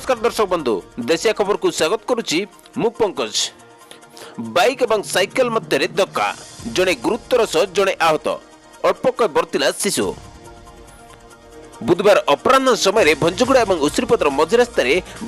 नमस्कार दर्शक बंधु देसिया खबर को स्वागत करुच्ची मु पंकज। बाइक और साइकेल मध्य धक्का जड़े गुरुतर सह जड़े आहत अल्पक बर्तिला शिशु। बुधवार अपराह समय भंजगुड़ा और उसिरिपदर मझी रास्त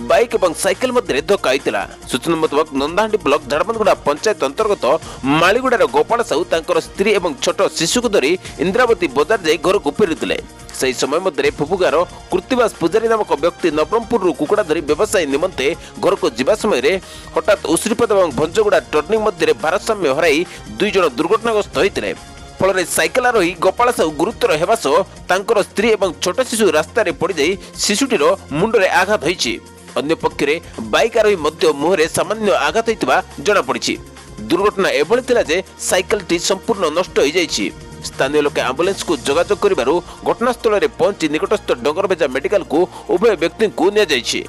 बाइक और साइकेल मध्य धक्का होता। सूचना मुताबक नंदाहांडी ब्लॉक झाड़बंदगुड़ा पंचायत अंतर्गत मालीगुड़ार गोपाल साहू तांकर स्त्री और छोट शिशु को धरी इंद्रावती बजार जाई घर को फेरुथिले। सही समय मध्य फुफुगार कृतिवास पूजारी नामक व्यक्ति नवरंगपुर कुकुड़ा धरी व्यवसाय निमंते घर को जीवा समय हठात उसिरिपद और भंजगुड़ा टर्निंग मध्य भारसाम्य हराई दुई जन दुर्घटनाग्रस्त होते। फल साइकेल आरोही गोपाल साहू गुरुतर होगा सह तांकर स्त्री और छोट शिशु रास्त पड़ जाई शिशुटीर मुंडरे आघात होईछि। अन्य पक्षरे बाइक आरोही मध्य मुहरे सामान्य आघात होइतिबा जणा पड़िछि। दुर्घटना एभली थिला जे साइकेलटी संपूर्ण नष्ट हो जाइछि। स्थानीय लोके आंबुलेंस को जोगाजोग करिबारु घटनास्थल रे पहुंची निकटस्थ डंगरभेजा मेडिकल को उभय व्यक्ति को निया जाइछि।